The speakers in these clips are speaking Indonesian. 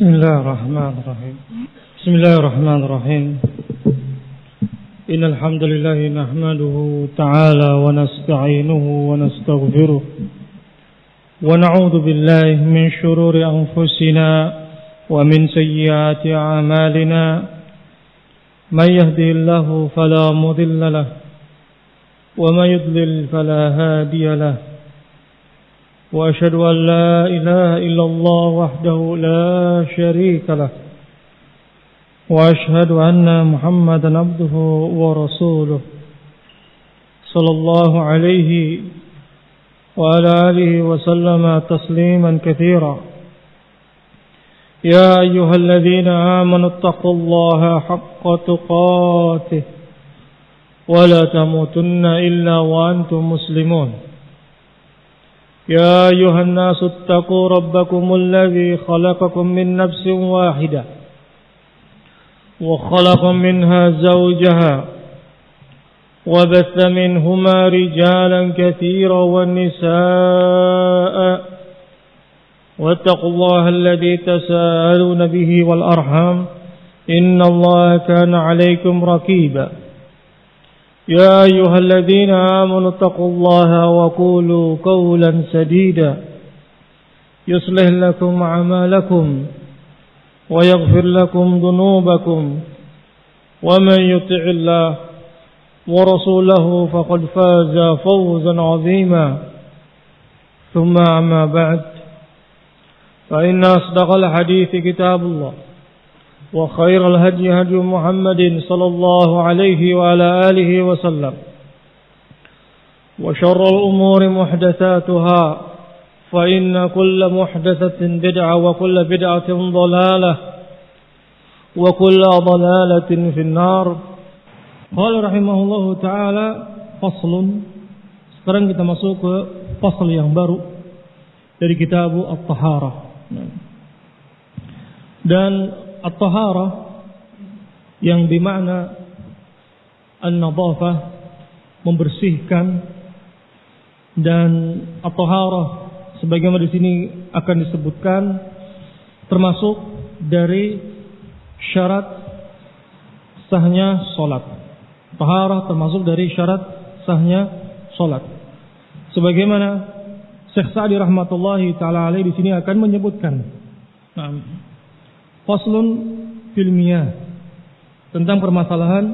Bismillahirrahmanirrahim. Innal hamdalillah nahmaduhu ta'ala wa nasta'inuhu wa nastaghfiruh wa na'udzu billahi min shururi anfusina wa min sayyiati a'malina. May yahdihillahu fala mudilla lahu wa may yudlil fala hadiya lahu. وأشهد أن لا إله إلا الله وحده لا شريك له وأشهد أن محمدا عبده ورسوله صلى الله عليه وعلى آله وسلم تسليما كثيرا. يا أيها الذين آمنوا اتقوا الله حق تقاته ولا تموتن إلا وأنتم مسلمون. يا أيها الناس اتقوا ربكم الذي خلقكم من نفس واحدة وخلق منها زوجها وبث منهما رجالا كثيرا والنساء واتقوا الله الذي تساءلون به والأرحام إن الله كان عليكم رقيبا. يا أيها الذين آمنوا اتقوا الله وقولوا قولا سديدا يصلح لكم أعمالكم ويغفر لكم ذنوبكم ومن يطع الله ورسوله فقد فاز فوزا عظيما. ثم أما بعد فإن أصدق الحديث كتاب الله وخير الهدي هدي محمد صلى الله عليه وعلى آله وسلم وشر الأمور محدثاتها فإن كل محدثة بدعة وكل بدعة ضلالة وكل ضلالة في النار. قال رحمه الله تعالى فصل. Sekarang kita masuk ke fasal yang baru dari kitab At-Taharah. Dan At-Taharah yang bermakna An-Nadhafah, membersihkan, dan At-Taharah sebagaimana di sini akan disebutkan termasuk dari syarat sahnya salat. Taharah termasuk dari syarat sahnya salat. Sebagaimana Syekh Sa'di rahmatullahi taala alaihi di sini akan menyebutkan. Faslun fil miyah, tentang permasalahan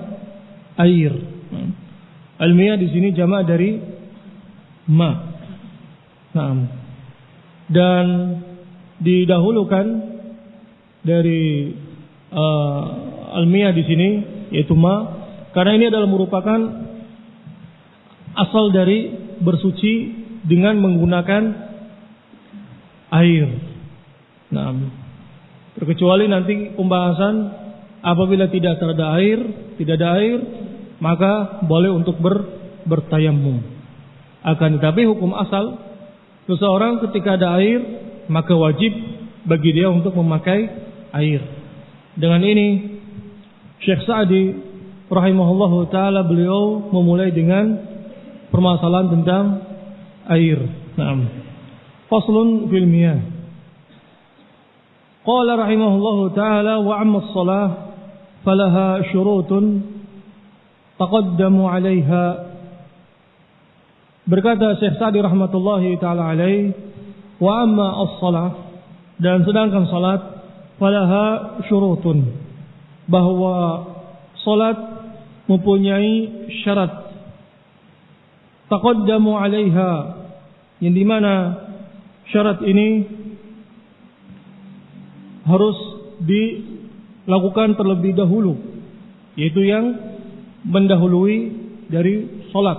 air. Al-miyah di sini jamak dari ma. Dan didahulukan dari al-miyah di sini yaitu ma, karena ini adalah merupakan asal dari bersuci dengan menggunakan air. Terkecuali nanti pembahasan apabila tidak ada air, maka boleh untuk bertayamum. Akan tetapi hukum asal seseorang ketika ada air, maka wajib bagi dia untuk memakai air. Dengan ini Syekh Sa'di rahimahullahu taala beliau memulai dengan permasalahan tentang air. Faslun fil miyah. Qala rahimahullahu ta'ala wa amma as-salah falaha syurutun taqaddamu 'alaiha. Berkata Syekh Sa'di rahmatullahi ta'ala alaih, wa amma as-salah, dan sedangkan salat, falaha syurutun, bahwa salat mempunyai syarat. Taqaddamu 'alaiha, yang dimana syarat ini harus dilakukan terlebih dahulu, yaitu yang mendahului dari salat.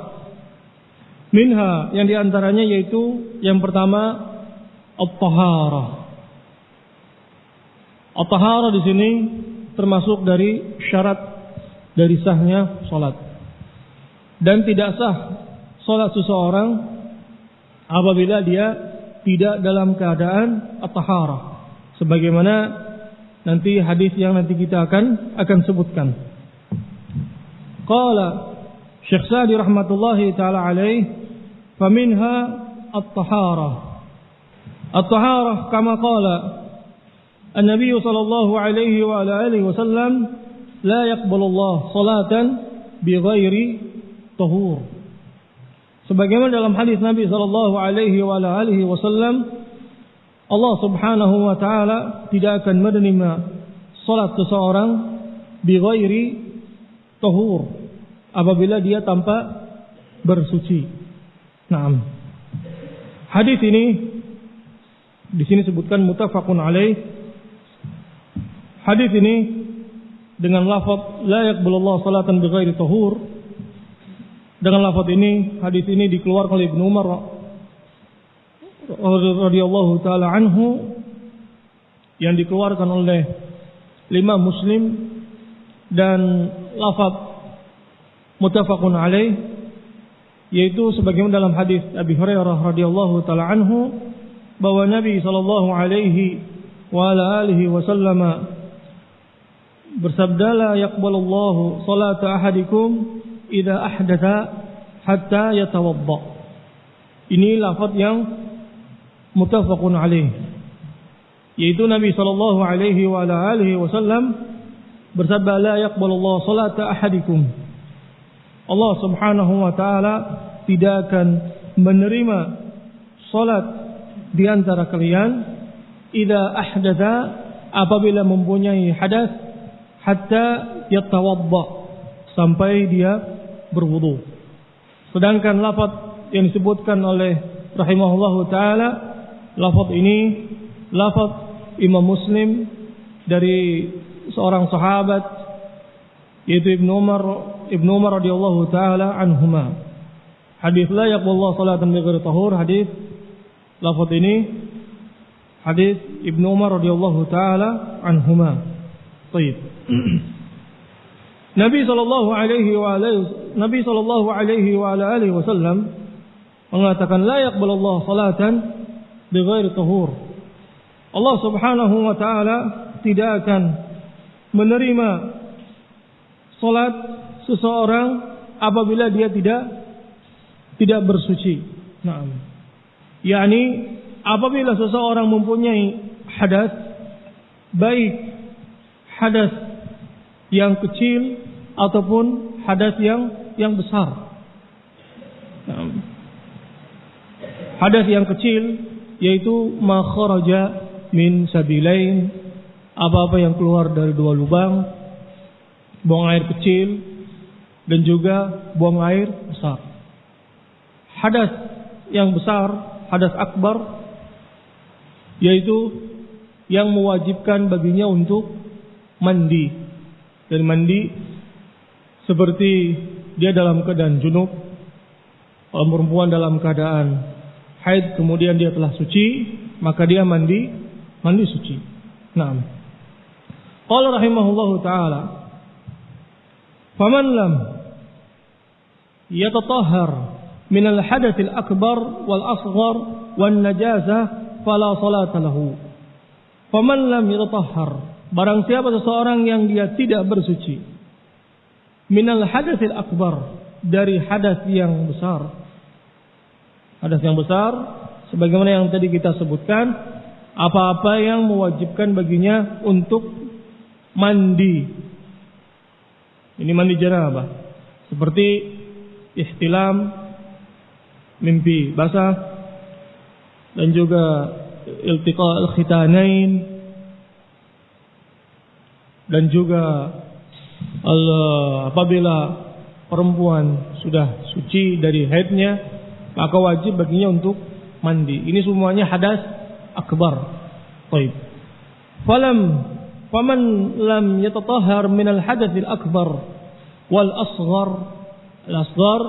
Minha, yang diantaranya yaitu yang pertama at-taharah. At-taharah di sini termasuk dari syarat dari sahnya salat. Dan tidak sah salat seseorang apabila dia tidak dalam keadaan at-taharah. Sebagaimana nanti hadis yang nanti kita akan sebutkan. Qala Syekh Sa'di rahmatullahi taala alaih, faminha at-taharah. At-taharah kama qala An-Nabi sallallahu alaihi wa ala alihi wasallam la yaqbalullah salatan bighairi tahur. Sebagaimana dalam hadis Nabi sallallahu alaihi wa ala alihi wasallam, Allah Subhanahu wa taala tidak akan menerima salat seseorang bighairi tahur, apabila dia tanpa bersuci. Naam. Hadis ini di sini sebutkan muttafaqun alaih. Hadis ini dengan lafaz la yaqbalullah salatan bighairi tahur. Dengan lafaz ini, hadis ini dikeluarkan oleh Ibnu Umar radhiyallahu taala anhu, yang dikeluarkan oleh Imam Muslim, dan lafaz muttafaqun alaih, yaitu sebagaimana dalam hadis Abi Hurairah radhiyallahu taala anhu, bahwa Nabi sallallahu alaihi wa ala alihi wasallam bersabda, la yaqbalullahu salata ahadikum idza ahdatha hatta yatawadda. Ini lafaz yang muttafaqun alaih, yaitu Nabi sallallahu alaihi wa ala alihi wasallam bersabda, la yaqbalullahu salata ahadikum. Allah Subhanahu wa taala tidak akan menerima salat di antara kalian idza ahdatha, apabila mempunyai hadas, hatta yatawadda, sampai dia berwudu. Sedangkan lafaz yang disebutkan oleh rahimahullahu taala, lafaz ini lafaz Imam Muslim dari seorang sahabat, yaitu Ibnu Umar radhiyallahu taala anhuma. Hadis la yaqbalullah salatan bighairi tahur, hadis lafaz ini hadis Ibnu Umar radhiyallahu taala anhuma. Baik. Nabi sallallahu alaihi wa alihi wasallam mengatakan, la yaqbalullah salatan bighairi tahur. Allah Subhanahu wa taala tidak akan menerima salat seseorang apabila dia tidak bersuci. Naam. yakni apabila seseorang mempunyai hadas, baik hadas yang kecil ataupun hadas yang besar. Hadas yang kecil yaitu ma kharaja min sabilain, apa-apa yang keluar dari dua lubang, buang air kecil dan juga buang air besar. Hadas yang besar, hadas akbar, yaitu yang mewajibkan baginya untuk mandi. Dan mandi seperti dia dalam keadaan junub, kalau perempuan dalam keadaan haid kemudian dia telah suci, maka dia mandi suci. Naam. Qala rahimahullahu taala, faman lam yatatahhar min al-hadath al-akbar wal asghar wan najasah fala salata lahu. Faman lam yatatahhar, barang siapa seseorang yang dia tidak bersuci min al-hadath al-akbar, dari hadas yang besar. Hadas yang besar sebagaimana yang tadi kita sebutkan, apa-apa yang mewajibkan baginya untuk mandi. Ini mandi janabah, seperti ihtilam, mimpi basah, dan juga iltiqa al-khitanain, dan juga apabila perempuan sudah suci dari haidnya, maka wajib baginya untuk mandi. Ini semuanya hadas akbar. Baik. Faman lam yatatahhar min al-hadath al-akbar wal asghar. Al-asghar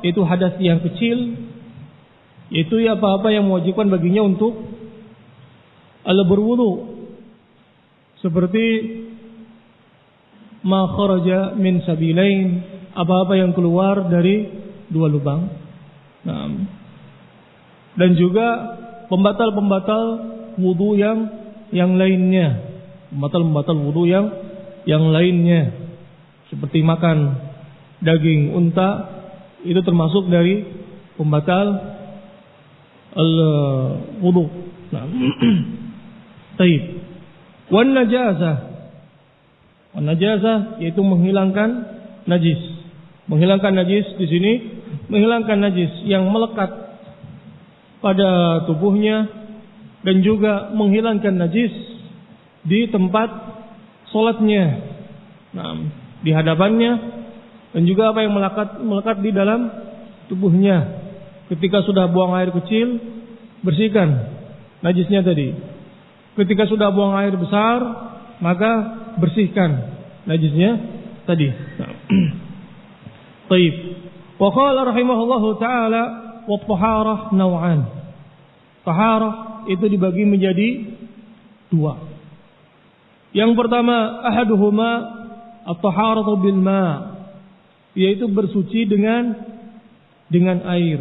itu hadas yang kecil, yaitu apa-apa yang mewajibkan baginya untuk berwudu, seperti ma kharaja min sabilain, apa-apa yang keluar dari dua lubang. Nah, dan juga pembatal-pembatal wudu yang lainnya, pembatal wudu yang lainnya, seperti makan daging unta, itu termasuk dari pembatal wudu. Nah, taib. Wan najasah. Wan najasah yaitu menghilangkan najis. Menghilangkan najis di sini menghilangkan najis yang melekat pada tubuhnya dan juga menghilangkan najis di tempat salatnya. Nah, di hadapannya dan juga apa yang melekat di dalam tubuhnya. Ketika sudah buang air kecil, bersihkan najisnya tadi. Ketika sudah buang air besar, maka bersihkan najisnya tadi. Baik. Wa qala rahimahullahu taala wa taharah naw'an. Taharah itu dibagi menjadi dua. Yang pertama, ahaduhuma at-taharatu bil ma', yaitu bersuci dengan air.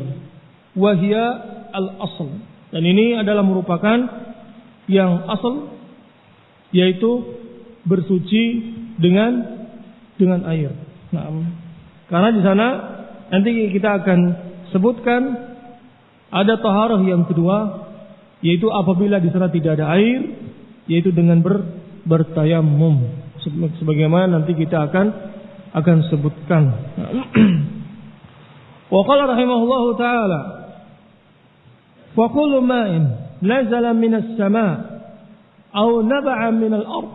Wahia al-asl. Dan ini adalah merupakan yang asal, yaitu bersuci dengan air. Nah, karena di sana nanti kita akan sebutkan ada taharah yang kedua, yaitu apabila di sana tidak ada air, yaitu dengan bertayammum. Sebagaimana nanti kita akan sebutkan. Wa qala rahimahullahu taala wa kullu ma'in nazala minas sama' aw naba'a minal ard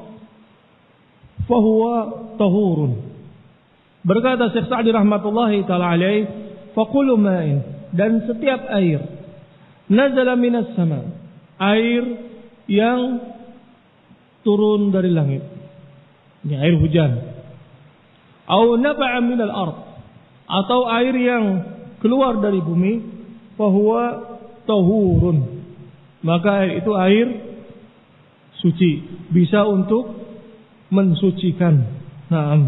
fa huwa tahurun. Berkata Syekh Sa'di rahmatullahi taala alaih, fa kullu ma'in, dan setiap air, nazala minas sama', air yang turun dari langit, ini air hujan, aw naba'a minal ard, atau air yang keluar dari bumi, fa huwa tahurun, maka air itu air suci, bisa untuk mensucikan. Nah,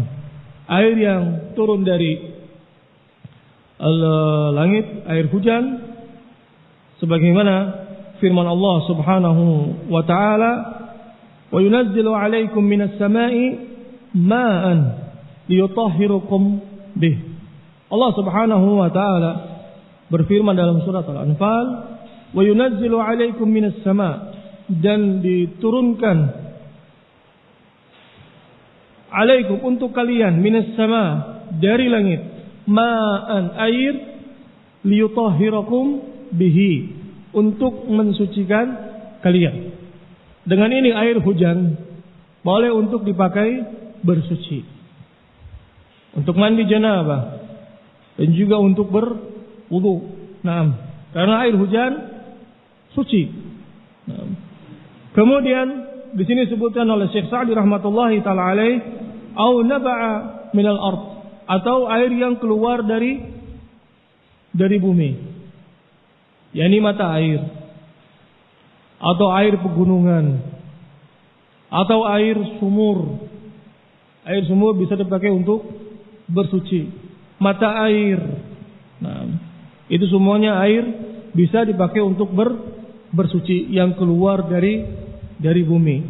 air yang turun dari langit, air hujan, sebagaimana firman Allah Subhanahu wa taala, wa yunazzilu 'alaikum minas sama'i ma'an liyutahhirukum bih. Allah Subhanahu wa taala berfirman dalam surat Al-Anfal, wa yunazzilu 'alaikum minas sama', dan diturunkan 'alaikum untuk kalian, minas sama', dari langit, ma'an, air, liyutahhirakum bihi, untuk mensucikan kalian. Dengan ini air hujan boleh untuk dipakai bersuci, untuk mandi janabah, dan juga untuk berwudu. Nah, karena air hujan suci. Nah, kemudian di sini disebutkan oleh Syekh Sa'di rahmatullahi taala alaih, au naba'a minal ard, atau air yang keluar dari bumi, yakni mata air, atau air pegunungan, atau air sumur. Air sumur bisa dipakai untuk bersuci. Mata air, nah, itu semuanya air bisa dipakai untuk bersuci yang keluar dari bumi.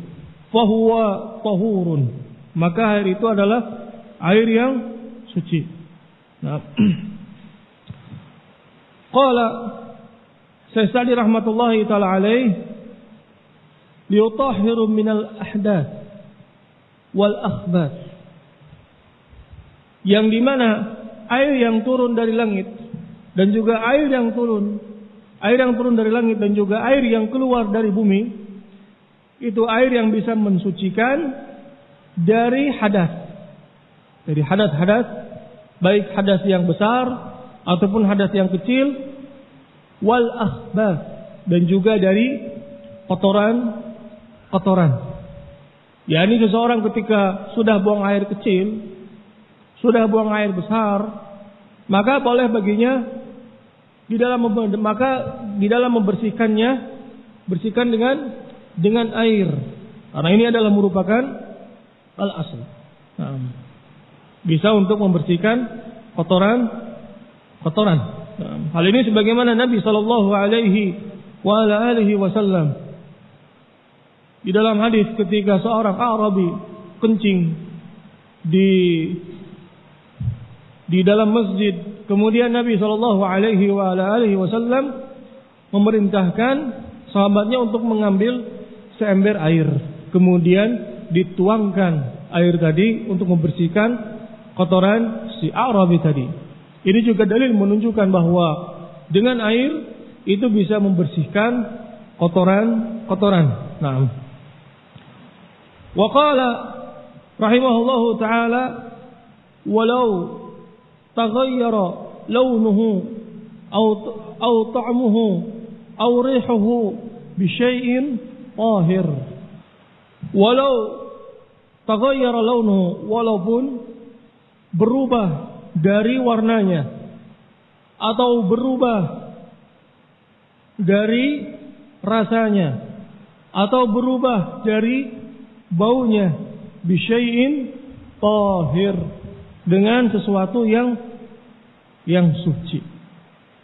Fahuwa tahurun, maka air itu adalah air yang suci. Nah, qala Syekh Sa'di rahmatullahi taala alaih, liyutahhiru minal ahdath wal akhbath, yang dimana air yang turun dari langit dan juga air yang turun dari langit dan juga air yang keluar dari bumi, itu air yang bisa mensucikan dari hadas, baik hadas yang besar ataupun hadas yang kecil, wal akhbath, dan juga dari kotoran. yakni seseorang ketika sudah buang air kecil, sudah buang air besar, maka boleh baginya di dalam membersihkannya, bersihkan dengan air. Karena ini adalah merupakan al-asl. Nah, bisa untuk membersihkan kotoran. Nah, hal ini sebagaimana Nabi sallallahu alaihi wasallam di dalam hadis ketika seorang Arabi kencing di dalam masjid, kemudian Nabi sallallahu alaihi wasallam memerintahkan sahabatnya untuk mengambil seember air. kemudian dituangkan air tadi untuk membersihkan kotoran si A'rabi tadi. Ini juga dalil menunjukkan bahwa dengan air itu bisa membersihkan kotoran-kotoran. Naam. Wa qala rahimahullahu taala walau taghayyara launuhu aw ta'muhu aw rihuhu bi syai'in tahir. Walau taghayyara launuhu, walaupun berubah dari warnanya atau berubah dari rasanya atau berubah dari baunya, bisyai'in tahir, dengan sesuatu yang suci,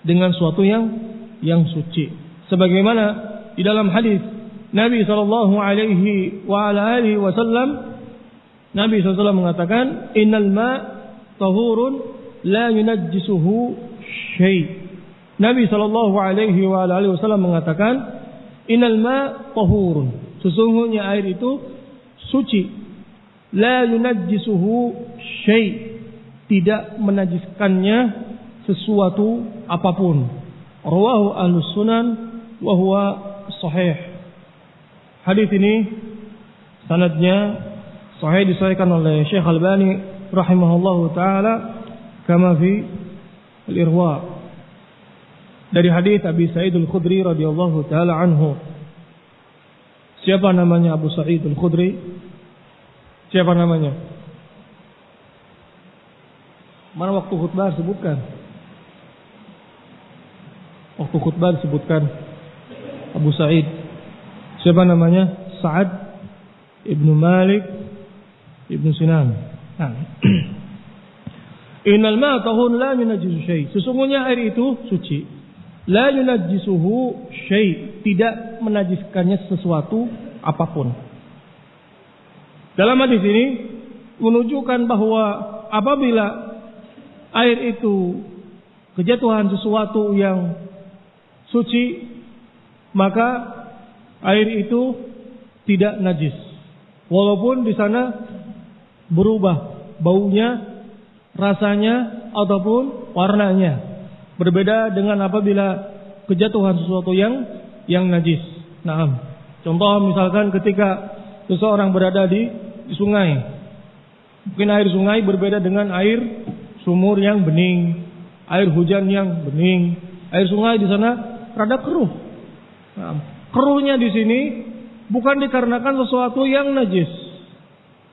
dengan sesuatu yang suci. Sebagaimana di dalam hadis Nabi sallallahu alaihi wasallam, Nabi SAW mengatakan, innal ma tahurun la yunajjisuhu syai'. Nabi sallallahu alaihi wasallam mengatakan, innal ma tahurun, sesungguhnya air itu suci, la yunajjisuhu syai', tidak menajiskannya sesuatu apapun. Rawahu Ahlus Sunan wa huwa sahih. Hadis ini sanadnya sahih, disahihkan oleh Syekh Albani rahimahullahu taala kama fi al-Irwa, dari hadis Abi Sa'id Al-Khudri radhiyallahu taala anhu. Siapa namanya Abu Sa'id Al-Khudri? Siapa namanya? Mana waktu khutbah sebutkan? Waktu khutbah disebutkan Abu Sa'id. Siapa namanya? Sa'ad Ibnu Malik Ibnu Sinan. Innal ma'a tahurun la yunajjisuhu syai'. Sesungguhnya air itu suci. La yunajjisuhu syai', tidak menajiskannya sesuatu apapun. Dalam hadis ini menunjukkan bahwa apabila air itu kejatuhan sesuatu yang suci, maka air itu tidak najis, walaupun di sana berubah baunya, rasanya ataupun warnanya. Berbeda dengan apabila kejatuhan sesuatu yang najis. Nah, contoh misalkan ketika seseorang berada di sungai, mungkin air sungai berbeda dengan air sumur yang bening, air hujan yang bening. Air sungai di sana rada keruh. Nah, keruhnya di sini bukan dikarenakan sesuatu yang najis.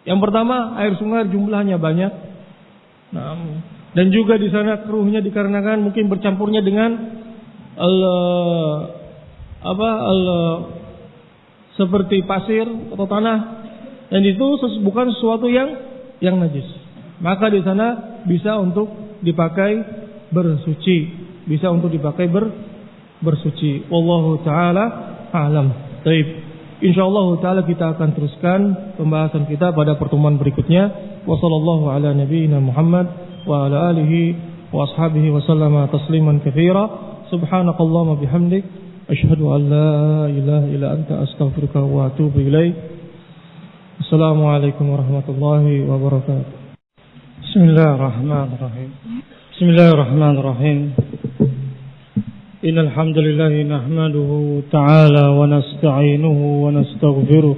Yang pertama, air sungai jumlahnya banyak. Nah, dan juga di sana keruhnya dikarenakan mungkin bercampurnya dengan seperti pasir atau tanah, dan itu bukan sesuatu yang najis. Maka di sana bisa untuk dipakai bersuci, bisa untuk dipakai bersuci. Wallahu taala a'lam. Baik. Insyaallah taala kita akan teruskan pembahasan kita pada pertemuan berikutnya. Wassallallahu ala nabiyyina Muhammad wa ala alihi wa ashabihi wa sallama tasliman katsira. Subhanakallahumma bihamdik asyhadu an la ilaha illa anta astaghfiruka wa atubu ilaik. Assalamualaikum warahmatullahi wabarakatuh. Bismillahirrahmanirrahim. Bismillahirrahmanirrahim. Innal hamdalillah nahmaduhu ta'ala wa nasta'inuhu wa nastaghfiruh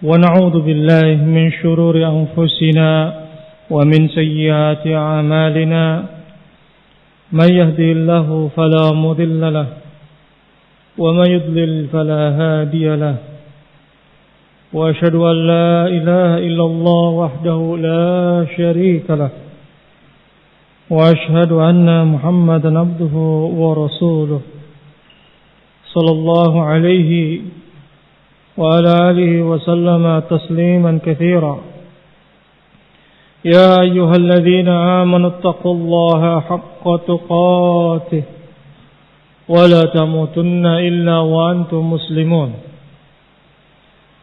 wa na'udzu billahi min shururi anfusina wa min sayyiati a'malina. Man yahdihillahu fala mudilla lahu wa man yudlil fala hadiya lahu. Wa asyhadu an la ilaha illallah wahdahu la syarika lahu. وأشهد أن محمدا عبده ورسوله صلى الله عليه وعلى آله وسلم تسليما كثيرا. يا أيها الذين آمنوا اتقوا الله حق تقاته ولا تموتن إلا وأنتم مسلمون.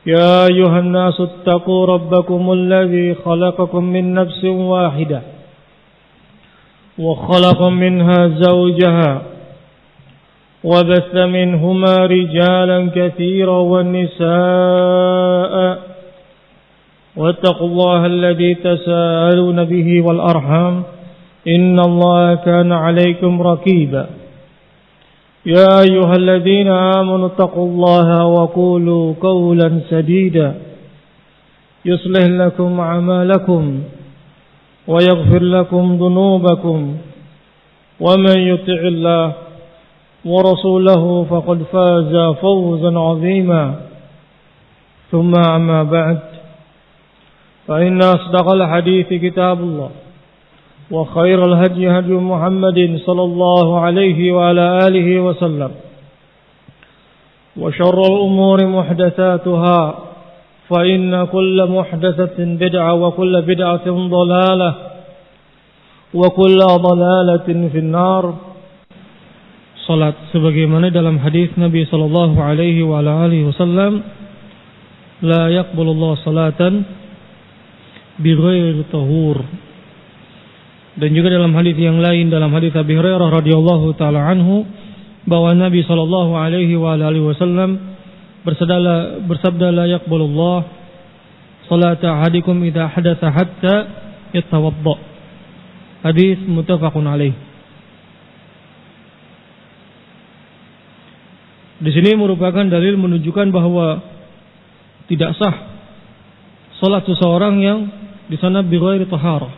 يا أيها الناس اتقوا ربكم الذي خلقكم من نفس واحدة وخلق منها زوجها وبث منهما رجالا كثيرا والنساء واتقوا الله الذي تساءلون به والأرحام إن الله كان عليكم رقيبا يا أيها الذين آمنوا اتقوا الله وقولوا قولا سديدا يصلح لكم أعمالكم ويغفر لكم ذنوبكم ومن يطع الله ورسوله فقد فاز فوزا عظيما ثم أما بعد فإن أصدق الحديث كتاب الله وخير الهدي هدي محمد صلى الله عليه وعلى آله وسلم وشر الأمور محدثاتها فإن كل محدثة بدعة وكل بدعة ضلالة وكل ضلالة في النار. Salat sebagaimana dalam hadis Nabi sallallahu alaihi wa alihi wasallam, la yaqbalullahu salatan bighairi tahur. Dan juga dalam hadis yang lain, dalam hadis Abi Hurairah radhiyallahu taala anhu, bahwa Nabi sallallahu alaihi wa alihi wasallam bersabda la yaqbalullahu salata ahadikum idza hadatsa hatta yatawadda. Hadis muttafaqun alaih. Di sini merupakan dalil menunjukkan bahwa tidak sah salat seseorang yang di sana bighairi taharah.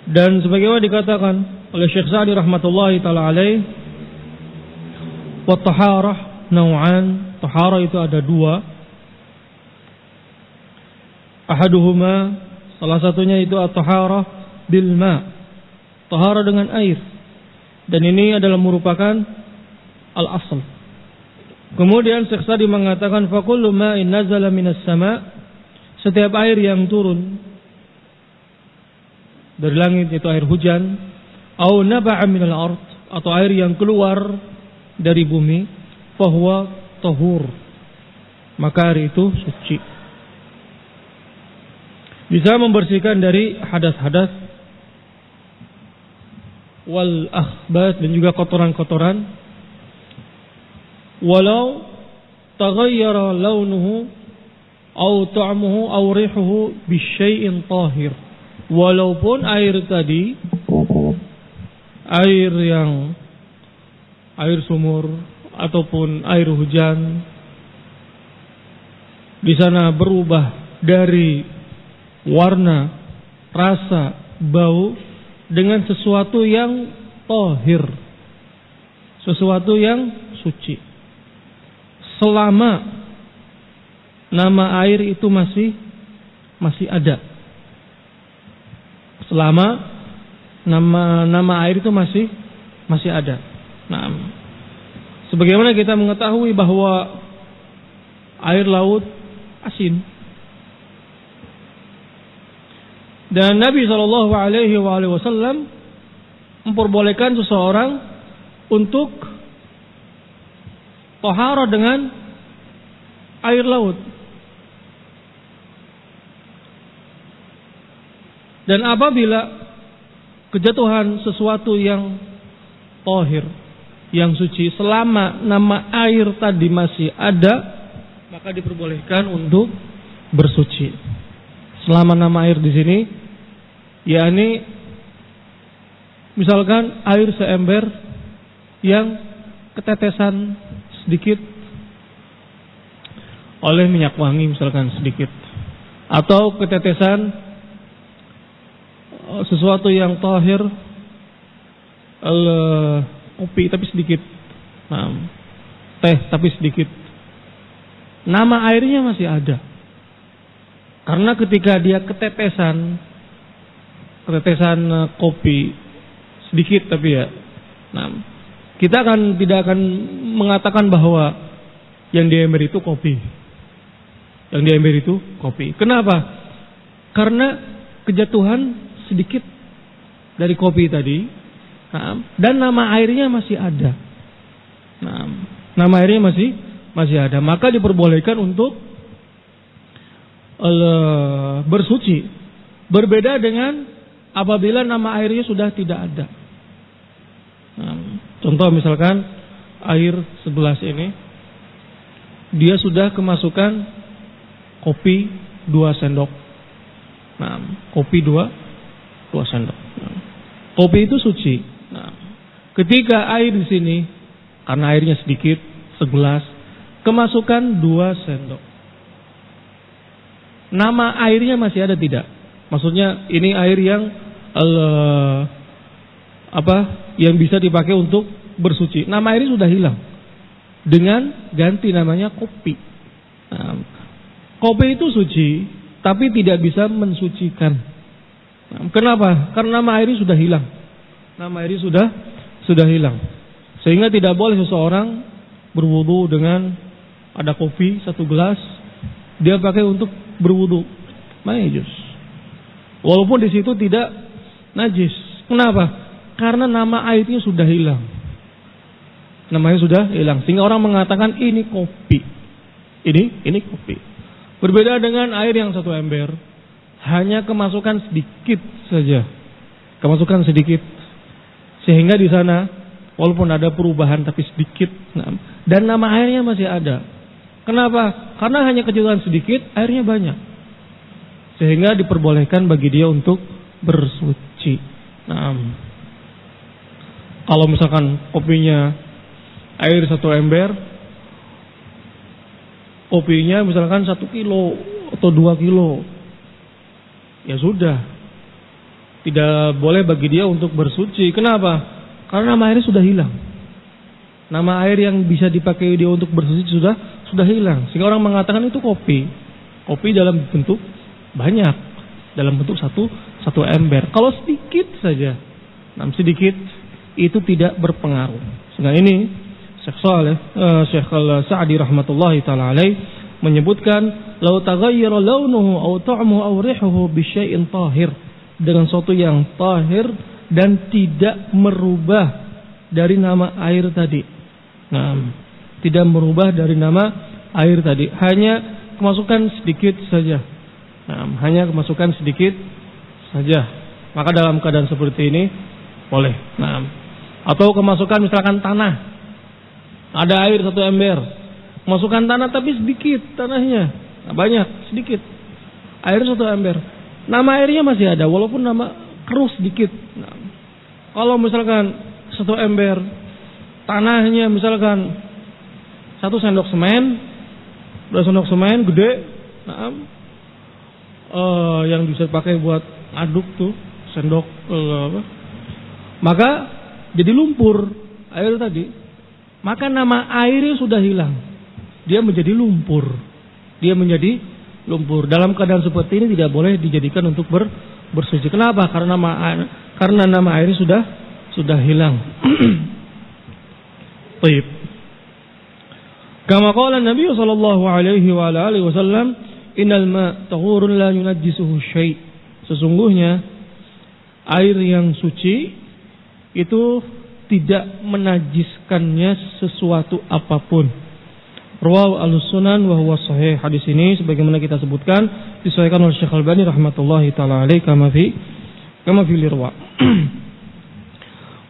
Dan sebagaimana dikatakan oleh Syekh Sa'di rahmatullahi taala alaih, wa taharah nau'an, taharah itu ada dua. Ahaduhuma, salah satunya itu at-taharah bil ma, taharah dengan air. Dan ini adalah merupakan al-asl. Kemudian Syekh Sa'di mengatakan fa kullu ma'in nazala minas sama', setiap air yang turun dari langit itu air hujan, au naba'a minal ard, atau air yang keluar dari bumi, fahuwa tahur, maka air itu suci, bisa membersihkan dari hadas-hadas wal akhbas, dan juga kotoran-kotoran. Walau taghayyara launuhu au ta'muhu au rihuhu bisyai'in tahir, walaupun air tadi, air sumur ataupun air hujan di sana berubah dari warna, rasa, bau dengan sesuatu yang tahir, sesuatu yang suci, selama nama air itu masih ada. Selama nama air itu masih ada. Nah, sebagaimana kita mengetahui bahwa air laut asin, dan Nabi sallallahu alaihi wasallam memperbolehkan seseorang untuk taharah dengan air laut. Dan apabila kejatuhan sesuatu yang tahir, yang suci, selama nama air tadi masih ada, maka diperbolehkan untuk bersuci. Selama nama air di sini, yakni misalkan air seember yang ketetesan sedikit oleh minyak wangi, misalkan sedikit, atau ketetesan sesuatu yang tahir, kopi tapi sedikit, teh tapi sedikit, nama airnya masih ada. Karena ketika dia ketetesan kopi sedikit tapi ya, kita tidak akan mengatakan bahwa yang diember itu kopi. Yang diember itu kopi. Kenapa? Karena kejatuhan sedikit dari kopi tadi, dan nama airnya masih ada. Nama airnya masih ada. Maka diperbolehkan untuk bersuci. Berbeda dengan apabila nama airnya sudah tidak ada. Contoh misalkan air segelas ini, dia sudah kemasukan kopi 2 sendok. Nah, kopi 2 sendok. Nah, kopi itu suci. Nah, ketika air di sini, karena airnya sedikit, segelas, kemasukan 2 sendok. Nama airnya masih ada tidak? Maksudnya ini air yang yang bisa dipakai untuk bersuci. Nama airnya sudah hilang dengan ganti namanya kopi. Nah, kopi itu suci, tapi tidak bisa mensucikan. Nah, kenapa? Karena nama airnya sudah hilang. Nama airnya sudah hilang. Sehingga tidak boleh seseorang berwudu dengan ada kopi 1 gelas, dia pakai untuk berwudu. Najis. Walaupun di situ tidak najis. Kenapa? Karena nama airnya sudah hilang. Namanya sudah hilang. Sehingga orang mengatakan ini kopi. Ini kopi. Berbeda dengan air yang 1 ember, hanya kemasukan sedikit saja. Kemasukan sedikit. Sehingga di sana walaupun ada perubahan tapi sedikit, dan nama airnya masih ada. Kenapa? Karena hanya kejutan sedikit, airnya banyak. Sehingga diperbolehkan bagi dia untuk bersuci. Nah, kalau misalkan kopinya air 1 ember, kopinya misalkan 1 kilo atau 2 kilo, ya sudah, tidak boleh bagi dia untuk bersuci. Kenapa? Karena nama airnya sudah hilang. Nama air yang bisa dipakai dia untuk bersuci sudah hilang. Sehingga orang mengatakan itu kopi. Kopi dalam bentuk banyak, dalam bentuk satu ember. Kalau sedikit saja, sedikit itu tidak berpengaruh. Sehingga ini Syekh Al-Sa'di rahmatullahi taala alaih menyebutkan law taghayyara launuhu aw ta'muhu aw rihuhu bi syai'in tahir, dengan sesuatu yang tahir dan tidak merubah dari nama air tadi. Nah, tidak merubah dari nama air tadi, hanya kemasukan sedikit saja. Nah, hanya kemasukan sedikit saja. Maka dalam keadaan seperti ini boleh. Nah, atau kemasukan misalkan tanah. Ada air 1 ember. Kemasukan tanah tapi sedikit tanahnya. Nah, banyak, sedikit. Air 1 ember. Nama airnya masih ada walaupun nama keruh sedikit. Nah, kalau misalkan 1 ember tanahnya misalkan 1 sendok semen, 2 sendok semen gede, yang bisa pakai buat aduk tuh sendok maka jadi lumpur air tadi. Maka nama airnya sudah hilang, dia menjadi lumpur. Dalam keadaan seperti ini tidak boleh dijadikan untuk bersuci. Kenapa? Karena nama airnya sudah hilang. Baik. Kama qala Nabi sallallahu alaihi wa alihi wasallam, innal ma' tahurun la yunajjisuhu syai'. Sesungguhnya air yang suci itu tidak menajiskannya sesuatu apapun. Rawahu Al-Sunan wa huwa sahih. Hadis ini sebagaimana kita sebutkan disahihkan oleh Syekh Al-Albani rahmatullahi taala alaihi kama fi Irwa.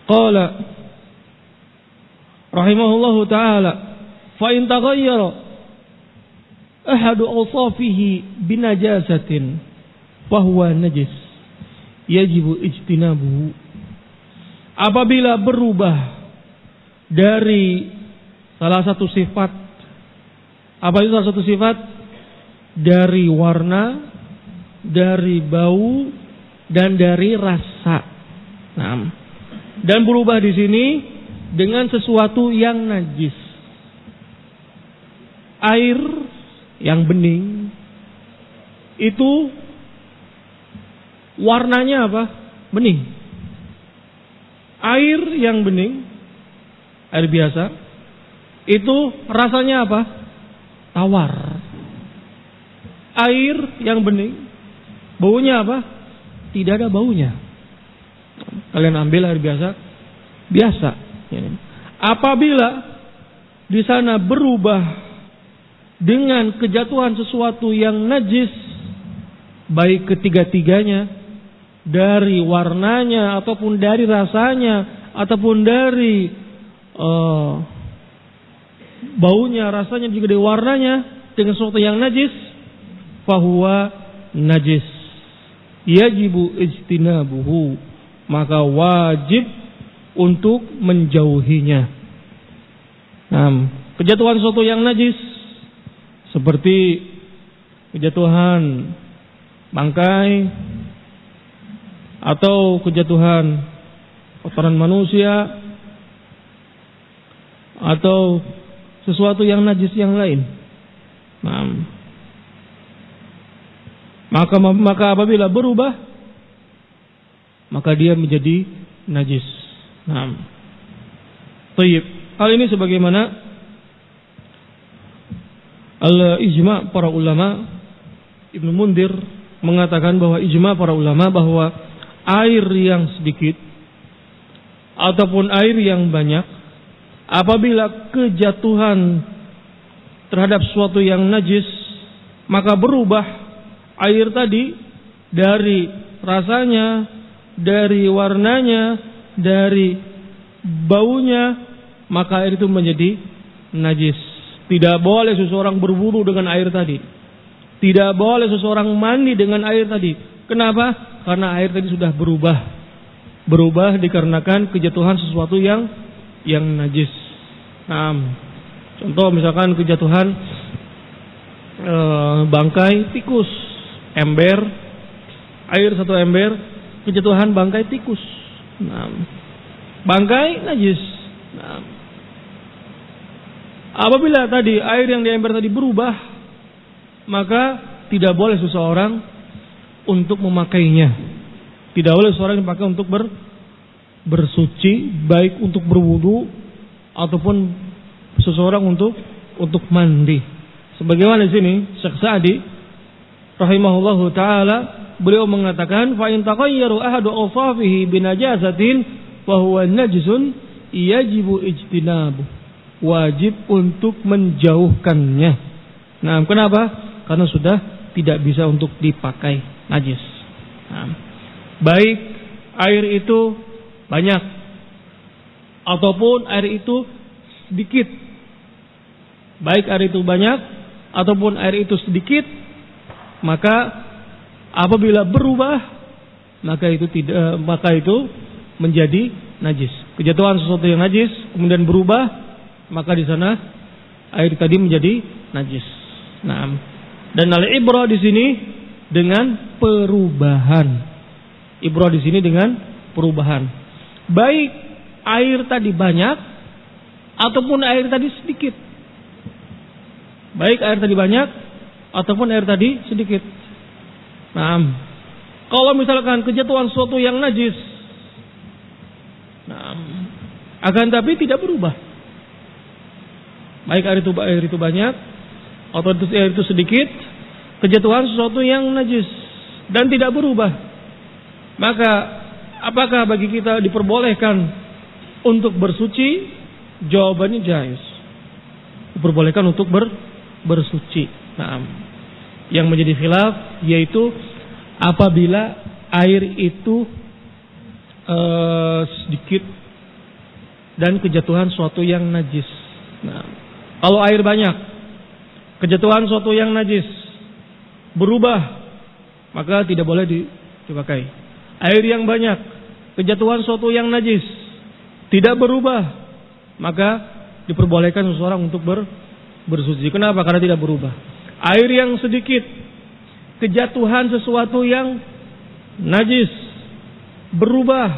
Qala rahimahullahu ta'ala, fa in taghayyara ahadu awsafihi binajasatin fa huwa najis yajibu ijtinabuhu. Apabila berubah dari salah satu sifat, apa itu salah satu sifat? Dari warna, dari bau, dan dari rasa. Nah, dan berubah di sini dengan sesuatu yang najis. Air yang bening itu warnanya apa? Bening. Air yang bening, air biasa, itu rasanya apa? Tawar. Air yang bening, baunya apa? Tidak ada baunya. Kalian ambil air biasa. Apabila di sana berubah dengan kejatuhan sesuatu yang najis, baik ketiga-tiganya, dari warnanya ataupun dari rasanya ataupun dari baunya, rasanya, juga dari warnanya dengan sesuatu yang najis, fahuwa najis. Yajibu ijtinabuhu, maka wajib untuk menjauhinya. Kejatuhan sesuatu yang najis seperti kejatuhan bangkai atau kejatuhan kotoran manusia atau sesuatu yang najis yang lain. Maka apabila berubah, maka dia menjadi najis. Tayyib. Hal ini sebagaimana al-ijma' para ulama. Ibnu Mundir mengatakan bahwa ijma' para ulama bahwa air yang sedikit ataupun air yang banyak, apabila kejatuhan terhadap sesuatu yang najis, maka berubah air tadi dari rasanya, dari warnanya, dari baunya, maka air itu menjadi najis. Tidak boleh seseorang berwudu dengan air tadi. Tidak boleh seseorang mandi dengan air tadi. Kenapa? Karena air tadi sudah berubah. Berubah dikarenakan kejatuhan sesuatu yang najis. Contoh misalkan kejatuhan bangkai tikus, ember, air satu ember, kejatuhan bangkai tikus. Bangkai najis. Apabila tadi air yang di ember tadi berubah, maka tidak boleh seseorang untuk memakainya. Tidak boleh seseorang dipakai untuk bersuci, baik untuk berwudu ataupun seseorang untuk mandi. Sebagaimana di sini Syekh Sa'di rahimahullahu taala, beliau mengatakan fa in taqayyaru ahadu awsafihi binajasatin fa huwa najsun yajibu ijtinabu. Wajib untuk menjauhkannya. Kenapa? Karena sudah tidak bisa untuk dipakai, najis. Baik air itu banyak ataupun air itu sedikit. Baik air itu banyak ataupun air itu sedikit, maka apabila berubah, maka itu menjadi najis. Kejatuhan sesuatu yang najis kemudian berubah, maka di sana air tadi menjadi najis. Dan al-ibrah di sini dengan perubahan. Ibrah di sini dengan perubahan. Baik air tadi banyak ataupun air tadi sedikit. Baik air tadi banyak ataupun air tadi sedikit. Kalau misalkan kejatuhan sesuatu yang najis, akan tapi tidak berubah. Baik air itu banyak atau air itu sedikit, kejatuhan sesuatu yang najis dan tidak berubah, maka apakah bagi kita diperbolehkan untuk bersuci? Jawabannya jaiz. Diperbolehkan untuk bersuci. Yang menjadi khilaf yaitu apabila air itu sedikit dan kejatuhan sesuatu yang najis. Kalau air banyak, kejatuhan sesuatu yang najis, berubah, maka tidak boleh dipakai. Air yang banyak, kejatuhan sesuatu yang najis, tidak berubah, maka diperbolehkan seseorang untuk bersuci. Kenapa? Karena tidak berubah. Air yang sedikit, kejatuhan sesuatu yang najis, berubah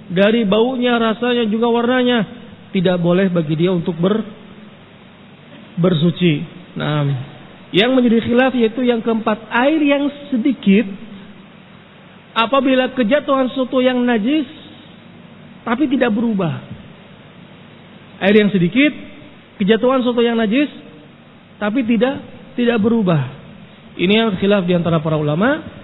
dari baunya, rasanya, juga warnanya, tidak boleh bagi dia untuk bersuci. Yang menjadi khilaf yaitu yang keempat, air yang sedikit apabila kejatuhan sesuatu yang najis tapi tidak berubah. Air yang sedikit, kejatuhan sesuatu yang najis tapi tidak berubah. Ini yang khilaf di antara para ulama.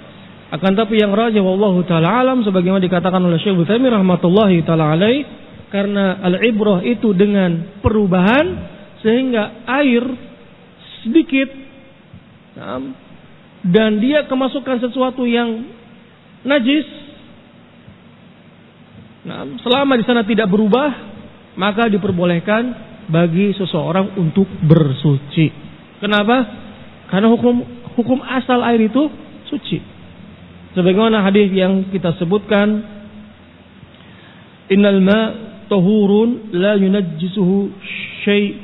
Akan tapi yang rajih wallahu taala alam, sebagaimana dikatakan oleh Syekh Utsaimin rahmatullahi taala alaih, karena al-ibrah itu dengan perubahan, sehingga air sedikit dan dia kemasukan sesuatu yang najis, selama di sana tidak berubah, maka diperbolehkan bagi seseorang untuk bersuci. Kenapa? Karena hukum asal air itu suci. Sebagaimana hadis yang kita sebutkan, innal ma tahurun la yunajjisuhu syai'.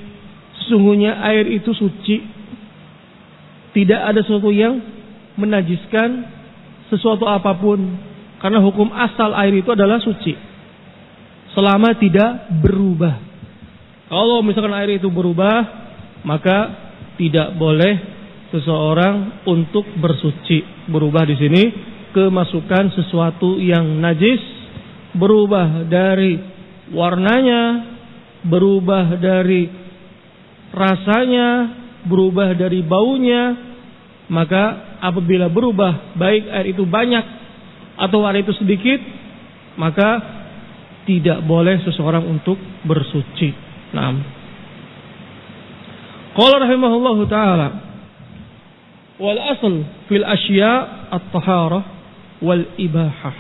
Sesungguhnya air itu suci. Tidak ada sesuatu yang menajiskan sesuatu apapun. Karena hukum asal air itu adalah suci. Selama tidak berubah. Kalau misalkan air itu berubah, maka tidak boleh seseorang untuk bersuci. Berubah di sini kemasukan sesuatu yang najis, berubah dari warnanya, berubah dari rasanya, berubah dari baunya. Maka apabila berubah, baik air itu banyak atau air itu sedikit, maka tidak boleh seseorang untuk bersuci. Naam. Qala rahimahullahu ta'ala, wal asl fil asya' at-taharah wal ibahah.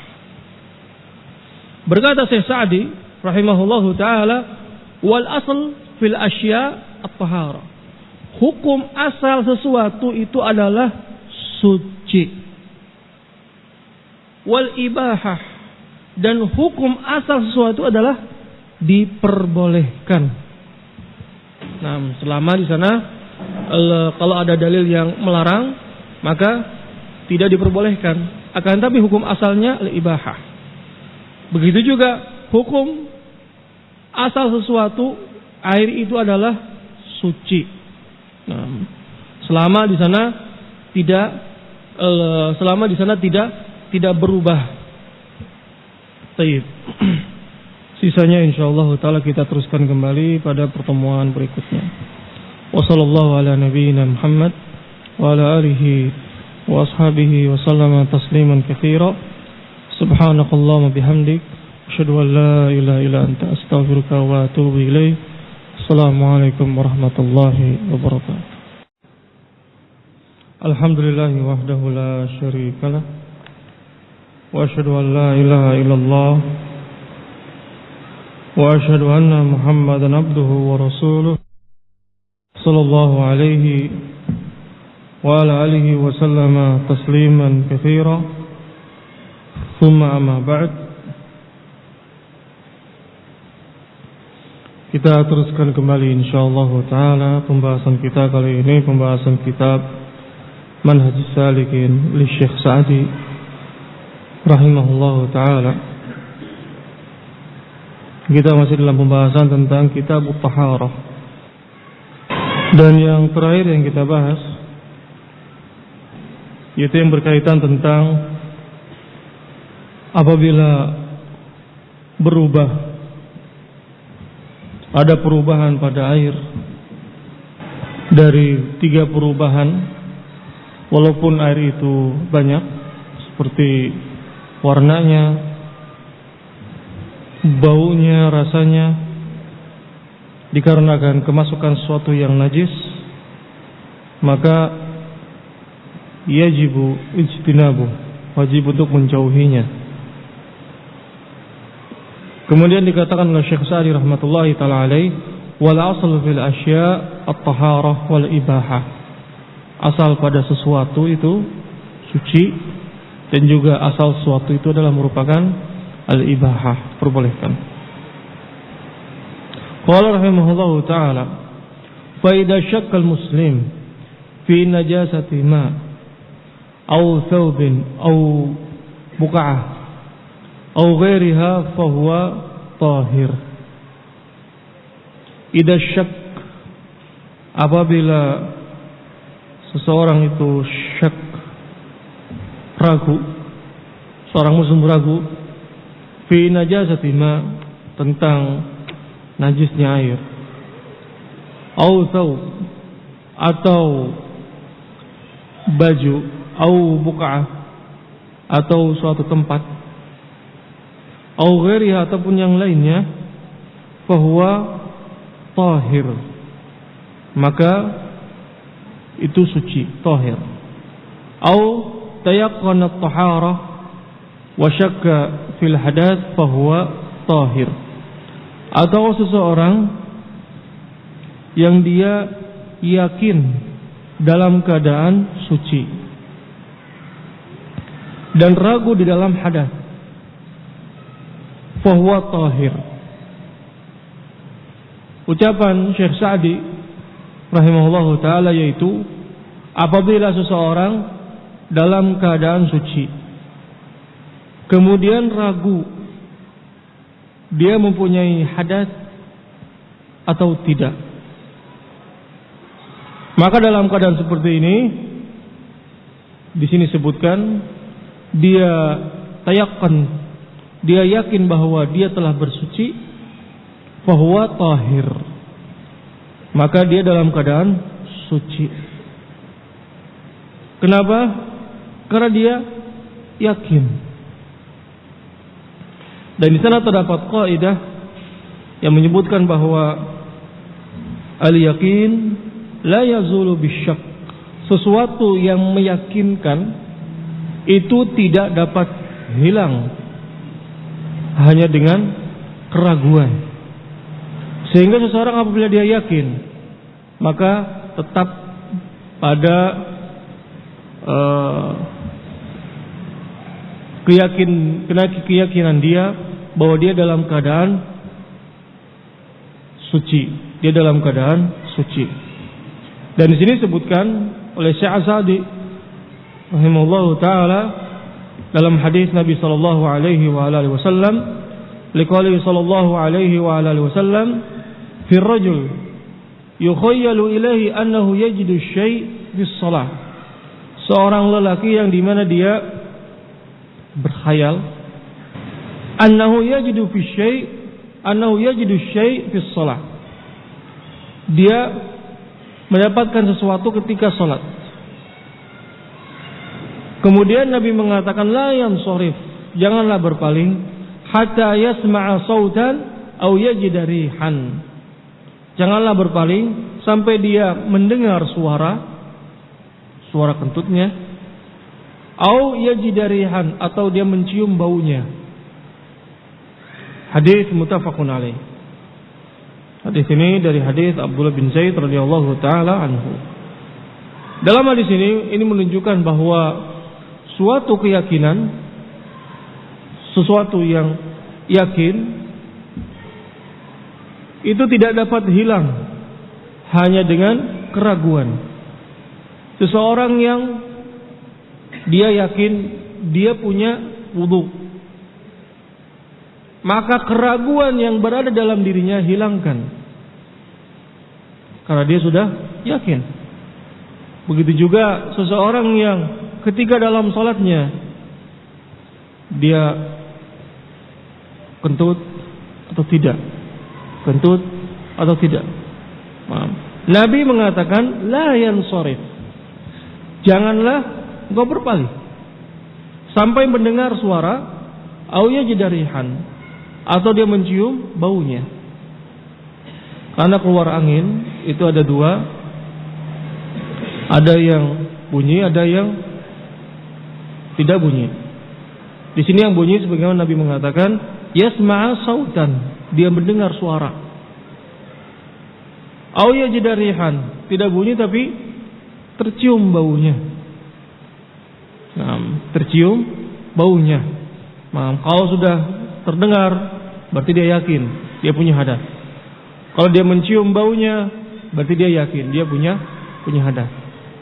Berkata Syekh Sa'di rahimahullahu ta'ala, wal asl fil asya' at-taharah. Hukum asal sesuatu itu adalah suci. Wal ibahah, dan hukum asal sesuatu adalah diperbolehkan. Nah, selama di sana kalau ada dalil yang melarang, maka tidak diperbolehkan. Akan tapi hukum asalnya al-ibahah. Begitu juga hukum asal sesuatu, air itu adalah suci. Nah, selama di sana tidak berubah. Baik. Sisanya insyaallah taala kita teruskan kembali pada pertemuan berikutnya. Wassallallahu ala nabiyyina Muhammad wa ala alihi wa ashabihi wa sallama tasliman katsira. Subhanakallahumma bihamdik asyhadu an la ilaha illa anta astaghfiruka wa atubu ilaik. Assalamualaikum warahmatullahi wabarakatuh. Alhamdulillahi wahdahu la syarikalah wa asyhadu an la ilaha illallah wa asyhadu anna Muhammadan abduhu wa rasuluh sallallahu alaihi wa ala alihi wa sallama tasliman katsira. Thumma amma ba'd. Kita teruskan kembali insyaallah taala pembahasan kita kali ini, pembahasan kitab Manhajus Salikin li Syekh Sa'di rahimahullahu taala. Kita masih dalam pembahasan tentang kitab Taharah. Dan yang terakhir yang kita bahas yaitu yang berkaitan tentang apabila berubah, ada perubahan pada air dari 3 perubahan, walaupun air itu banyak, seperti warnanya, baunya, rasanya, dikarenakan kemasukan sesuatu yang najis, maka yajibu ijtinabu, wajib untuk menjauhinya. Kemudian dikatakan oleh Syekh Sa'di rahmatullahi ta'ala alaih, wal asal fil asya' at-taharah wal ibahah. Asal pada sesuatu itu suci, dan juga asal sesuatu itu adalah merupakan al-ibahah, perbolehkan. Qala rahimahullahu ta'ala, fa idza syakka al-muslim fi najasati ma aw thawbin aw buq'ah aw ghairiha fa huwa tahir. Idza syak, apabila seseorang itu syak, ragu, seorang muslim ragu fi najasati ma, tentang najisnya air, au thawb, atau baju, au buq'ah, atau suatu tempat, au ghairiha, ataupun yang lainnya, fahuwa tahir, maka itu suci, tahir. Au tayaqqana at-taharah wa syakka fil hadath fahuwa tahir. Atau seseorang yang dia yakin dalam keadaan suci dan ragu di dalam hadas, fahuwa tahir. Ucapan Syekh Sa'di rahimahullahu ta'ala yaitu, apabila seseorang dalam keadaan suci kemudian ragu dia mempunyai hadas atau tidak, maka dalam keadaan seperti ini di sini sebutkan dia tayakkan, dia yakin bahwa dia telah bersuci, fahuwa tahir, maka dia dalam keadaan suci. Kenapa? Karena dia yakin. Dan di sana terdapat kaidah yang menyebutkan bahwa al-yaqin la yazulu bisyak. Sesuatu yang meyakinkan itu tidak dapat hilang hanya dengan keraguan. Sehingga seseorang apabila dia yakin, maka tetap pada keyakinan dia bahwa dia dalam keadaan suci, dia dalam keadaan suci. Dan di sini disebutkan oleh Syekh Sa'di rahimahullahu taala dalam hadis Nabi sallallahu alaihi wa alihi wasallam, liqaulihi sallallahu alaihi wa alihi wasallam, fi rajul yukhayyalu ilaihi annahu yajidu syai' fi shalah. Seorang lelaki yang dimana dia berkhayal annahu yajidu fi syai', annahu yajidu syai' fi shalah. Dia mendapatkan sesuatu ketika salat. Kemudian Nabi mengatakan la yansharif, janganlah berpaling hatta yasma'a sautan aw yajida rihan. Janganlah berpaling sampai dia mendengar suara kentutnya, aw yajida rihan, atau dia mencium baunya. Hadis muttafaqun alaih. Hadis ini dari hadis Abdullah bin Zaid radhiyallahu taala anhu. Dalam hadis ini menunjukkan bahwa suatu keyakinan, sesuatu yang yakin itu tidak dapat hilang hanya dengan keraguan. Seseorang yang dia yakin dia punya wudu, maka keraguan yang berada dalam dirinya hilangkan, karena dia sudah yakin. Begitu juga seseorang yang ketika dalam salatnya dia kentut atau tidak, kentut atau tidak. Nabi mengatakan la yansharif, janganlah engkau berpaling sampai mendengar suara au yajida rihan, atau dia mencium baunya. Karena keluar angin itu ada dua, ada yang bunyi, ada yang tidak bunyi. Di sini yang bunyi sebagaimana Nabi mengatakan yasma'a sautan, dia mendengar suara. Au yajida rihan, tidak bunyi tapi tercium baunya. Tercium baunya. Kalau sudah terdengar berarti dia yakin dia punya hadas. Kalau dia mencium baunya berarti dia yakin dia punya hadas.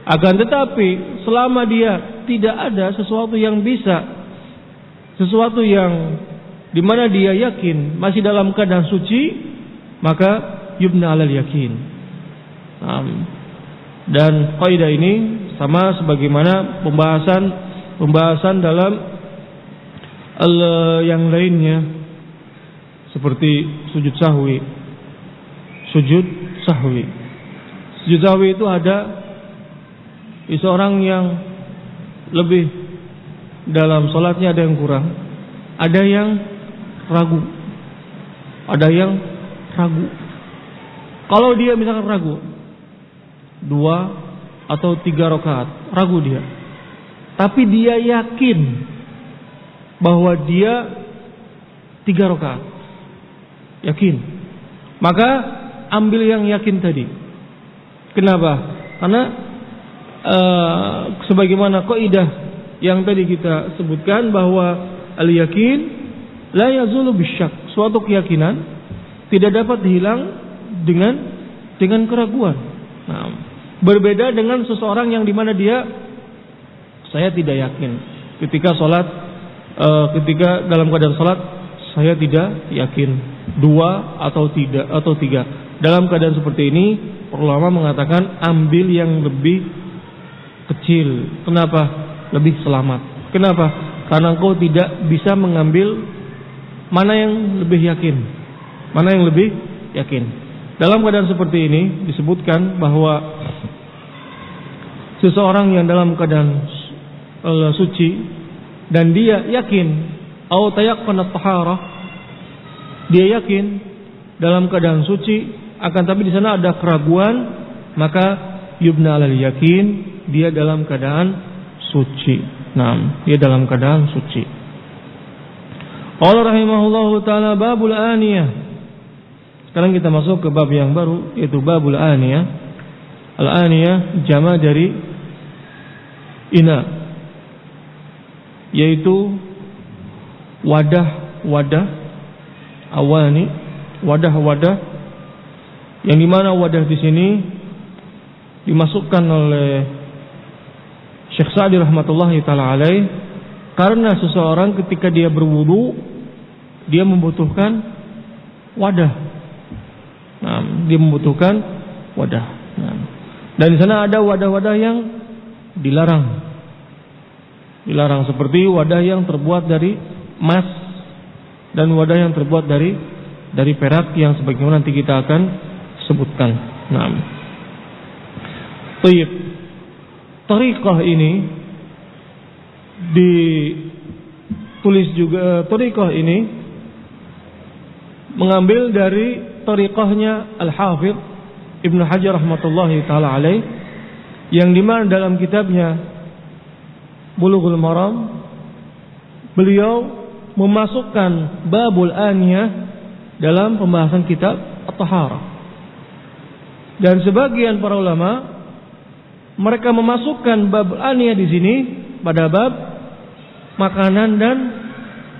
Akan tetapi selama dia tidak ada sesuatu yang bisa, sesuatu yang dimana dia yakin masih dalam keadaan suci, maka yubna alal yakin. Dan kaidah ini sama sebagaimana pembahasan dalam yang lainnya, seperti sujud sahwi. Sujud sahwi itu ada seorang yang lebih dalam salatnya, ada yang kurang, ada yang ragu, Kalau dia misalkan ragu 2 atau 3 rakaat, ragu dia, tapi dia yakin bahwa dia 3 rakaat, yakin, maka ambil yang yakin tadi. Kenapa? Karena sebagaimana kaidah yang tadi kita sebutkan bahwa al-yakin la yazulu bisyak. Suatu keyakinan tidak dapat hilang dengan keraguan. Nah, berbeda dengan seseorang yang dimana dia saya tidak yakin ketika sholat, ketika dalam keadaan sholat saya tidak yakin 2 atau 3. Dalam keadaan seperti ini, ulama mengatakan ambil yang lebih kecil. Kenapa? Lebih selamat. Kenapa? Karena engkau tidak bisa mengambil mana yang lebih yakin. Mana yang lebih yakin. Dalam keadaan seperti ini disebutkan bahwa seseorang yang dalam keadaan suci dan dia yakin au tayaqqana taharah, dia yakin dalam keadaan suci, akan tapi di sana ada keraguan, maka yubna alal yakin, dia dalam keadaan suci. Nah, dia dalam keadaan suci. Allah rahimahullahu taala babul aniyah. Sekarang kita masuk ke bab yang baru, yaitu babul aniyah. Al-aniyah jama' dari ina, yaitu wadah-wadah, awani, wadah-wadah, yang dimana wadah di sini dimasukkan oleh Syekh Sa'di rahmatullahi taala alaih, karena seseorang ketika dia berwudu dia membutuhkan wadah. Nah, dia membutuhkan wadah. Nah, dan di sana ada wadah-wadah yang dilarang. Dilarang seperti wadah yang terbuat dari emas dan wadah yang terbuat dari perak yang sebagaimana nanti kita akan sebutkan. Nah, baik. Thariqah ini ditulis juga, thariqah ini mengambil dari thariqahnya Al-Hafidh Ibnu Hajar rahmatullahi taala alaih, yang dimana dalam kitabnya Bulughul Maram beliau memasukkan babul aniyah dalam pembahasan kitab At-Taharah. Dan sebagian para ulama mereka memasukkan bab aniyah di sini pada bab makanan dan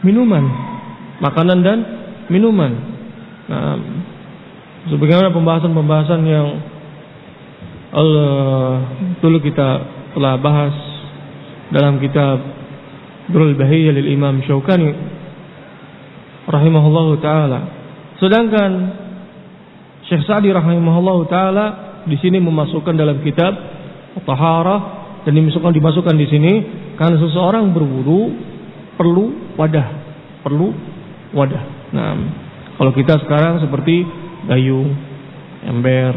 minuman. Makanan dan minuman. Nah, sebagaimana pembahasan-pembahasan yang dulu kita telah bahas dalam kitab Durrul Bahiyah lil Imam Syaukani rahimahullahu taala. Sedangkan Syekh Sa'di rahimahullahu taala di sini memasukkan dalam kitab Taharah, dan dimasukkan di sini karena seseorang berwudu perlu wadah. Nah, kalau kita sekarang seperti gayung, ember,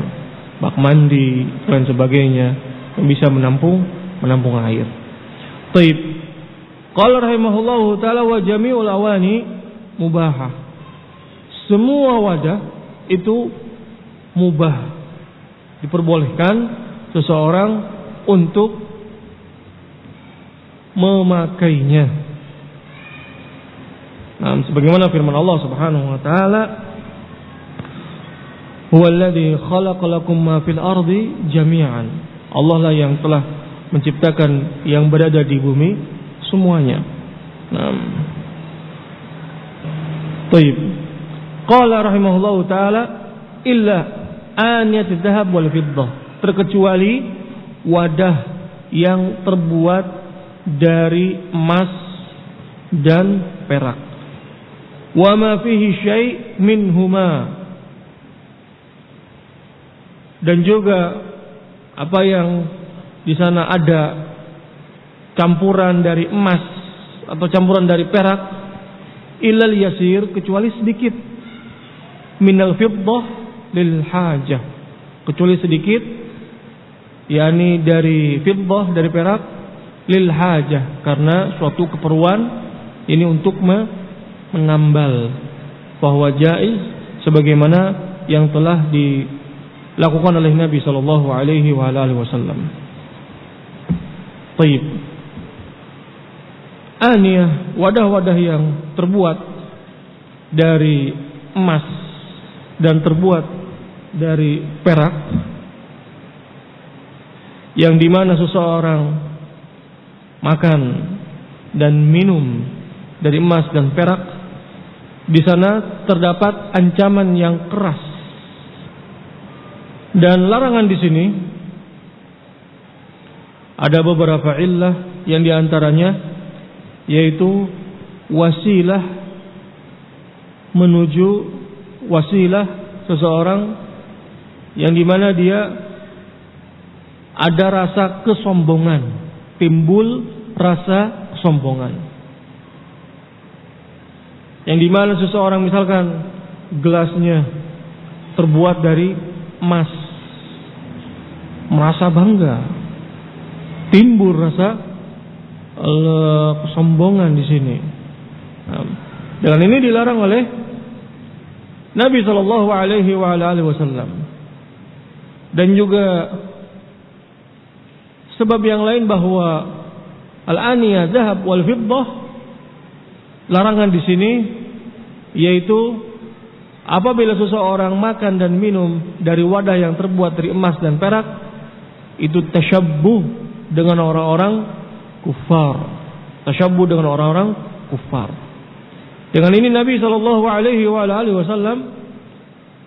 bak mandi dan sebagainya yang bisa menampung air. Taib. Qala rahimahullahu taala wa jami'ul awani mubahah. Semua wadah itu mubah, diperbolehkan seseorang untuk memakainya. Nah, sebagaimana firman Allah Subhanahu wa taala, "Huwallazi khalaqa lakum ma fil ardi jami'an." Allah lah yang telah menciptakan yang berada di bumi semuanya. Nah, baik. Qala rahimahullahu taala illa aniyat dzahab wal fiddah, terkecuali wadah yang terbuat dari emas dan perak. Wa ma fihi syai' minhuma, dan juga apa yang di sana ada campuran dari emas atau campuran dari perak, illal yasir, kecuali sedikit, minal fiddah lil hajah, kecuali sedikit, yakni dari fiddah, dari perak, lil hajah, karena suatu keperluan, ini untuk menambal, bahwa jaiz sebagaimana yang telah dilakukan oleh Nabi sallallahu alaihi wasallam. Baik. Aniyah, wadah-wadah yang terbuat dari emas dan terbuat dari perak, yang dimana seseorang makan dan minum dari emas dan perak, di sana terdapat ancaman yang keras. Dan larangan di sini ada beberapa illah, yang diantaranya yaitu wasilah menuju wasilah seseorang yang dimana dia ada rasa kesombongan, timbul rasa kesombongan, yang dimana seseorang misalkan gelasnya terbuat dari emas, merasa bangga, timbul rasa kesombongan di sini. Dengan ini dilarang oleh Nabi Shallallahu Alaihi Wasallam. Dan juga sebab yang lain bahwa al-aniyah zahab wal fiddah, larangan di sini yaitu apabila seseorang makan dan minum dari wadah yang terbuat dari emas dan perak, itu tasyabbuh dengan orang-orang kufar. Tasyabbuh dengan orang-orang kufar. Dengan ini Nabi Shallallahu Alaihi Wasallam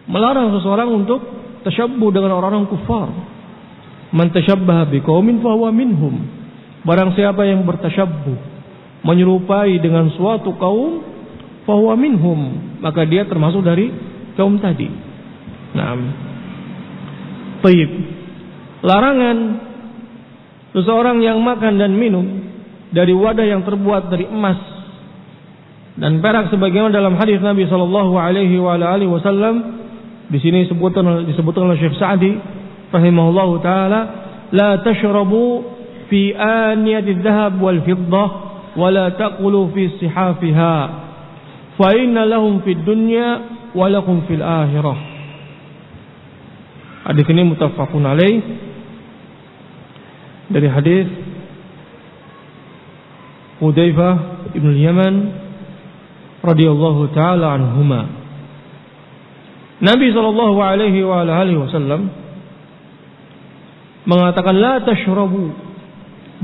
melarang seseorang untuk tasyabbuh dengan orang-orang kufar. Man tasyabbaha biqaumin fahuwa minhum. Barang siapa yang bertasyabbuh, menyerupai dengan suatu kaum, fahuwa minhum, maka dia termasuk dari kaum tadi. Naam. Baik. Larangan seseorang yang makan dan minum dari wadah yang terbuat dari emas dan perak, sebagaimana dalam hadis Nabi Shallallahu Alaihi Wasallam. Di sini disebutkan oleh Syekh Sa'di rahimahullahu taala, la tashrabu fi aniyati dhahab wal fiddah wa la taqulu fi sihafiha fa inna lahum fid dunya wa lakum fil akhirah. Hadis ini muttafaqun alaih, dari hadis Hudzaifah ibn Yaman radhiyallahu taala anhuma. Nabi sallallahu alaihi wasallam mengatakan, la tashrabu,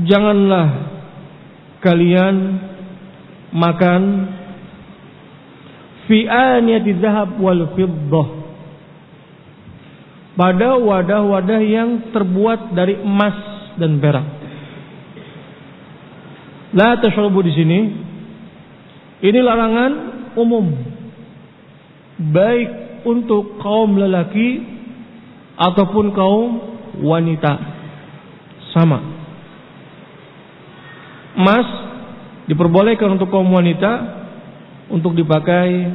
janganlah kalian makan fi aniyati dhahab wal fiddah, pada wadah-wadah yang terbuat dari emas dan perak. La tashrabu di sini ini larangan umum, baik untuk kaum lelaki ataupun kaum wanita, sama. Emas diperbolehkan untuk kaum wanita untuk dipakai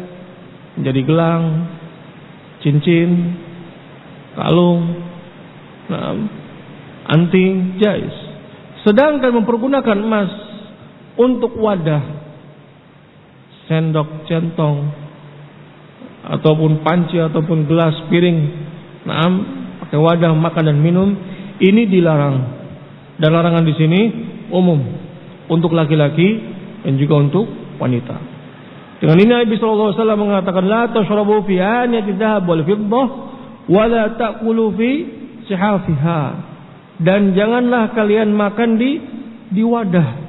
menjadi gelang, cincin, kalung, anting, jais. Sedangkan mempergunakan emas untuk wadah, sendok, centong, ataupun panci, ataupun gelas, piring, pakai wadah makan dan minum, ini dilarang. Dan larangan di sini umum untuk laki-laki dan juga untuk wanita. Dengan ini Nabi sallallahu alaihi wasallam mengatakan, la tashrabu fi aniyati dhahab wal fiddah wa la ta'kulu fi sihafiha, dan janganlah kalian makan di wadah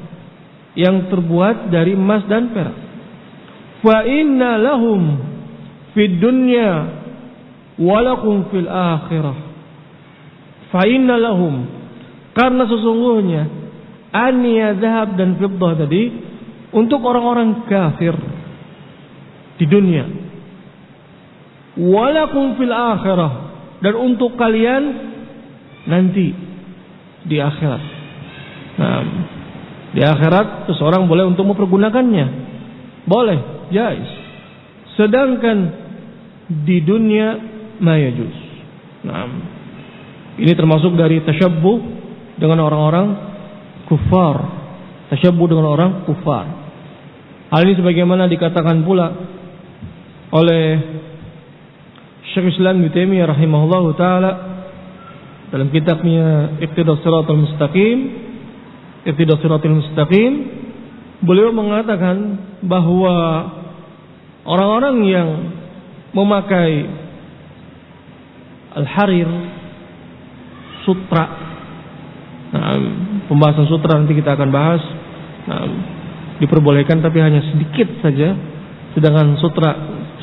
yang terbuat dari emas dan perak. Fa inna lahum fid dunya wa lakum fil akhirah. Fa inna lahum, karena sesungguhnya aniyah zahab dan fiddah tadi untuk orang-orang kafir di dunia, wa lakum fil akhirah, dan untuk kalian nanti di akhirat. Nah, di akhirat seseorang boleh untuk mempergunakannya, boleh, jais. Sedangkan di dunia mayajuz. Nah, ini termasuk dari tasyabbuh dengan orang-orang kufar. Tasyabbuh dengan orang kufar. Hal ini sebagaimana dikatakan pula oleh Syekh Islam Ibnu Taimiyah rahimahullahu taala dalam kitabnya Iqtidas Shiratal Mustaqim. Iqtidas Shiratal Mustaqim, beliau mengatakan bahwa orang-orang yang memakai al-harir, sutra, Nah, pembahasan sutra nanti kita akan bahas. Nah, diperbolehkan tapi hanya sedikit saja, sedangkan sutra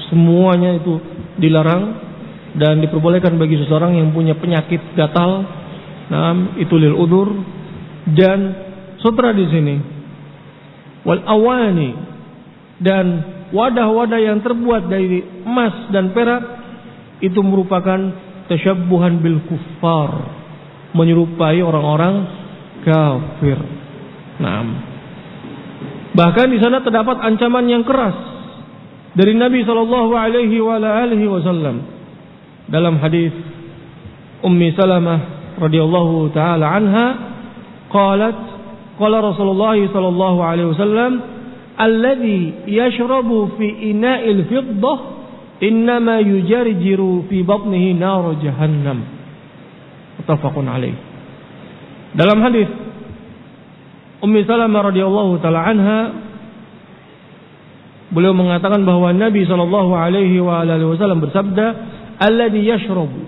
semuanya itu dilarang dan diperbolehkan bagi seseorang yang punya penyakit gatal. Nah, itu lil udzur. Dan sutra di sini wal awani, dan wadah-wadah yang terbuat dari emas dan perak itu merupakan tasyabbuhan bil kuffar, menyerupai orang-orang kafir. Nah, bahkan di sana terdapat ancaman yang keras dari Nabi sallallahu alaihi wasallam dalam hadis Ummi Salamah radhiyallahu taala anha, qalat qala Rasulullah sallallahu alaihi wasallam alladhi yashrabu fi ina'il fiddah innama yujarjiru fi batnihi nar jahannam. Muttafaqun alaih. Dalam hadis Ummi Salamah radhiyallahu taala anha, beliau mengatakan bahwa Nabi sallallahu alaihi wasallam bersabda, alladhi yashrabu,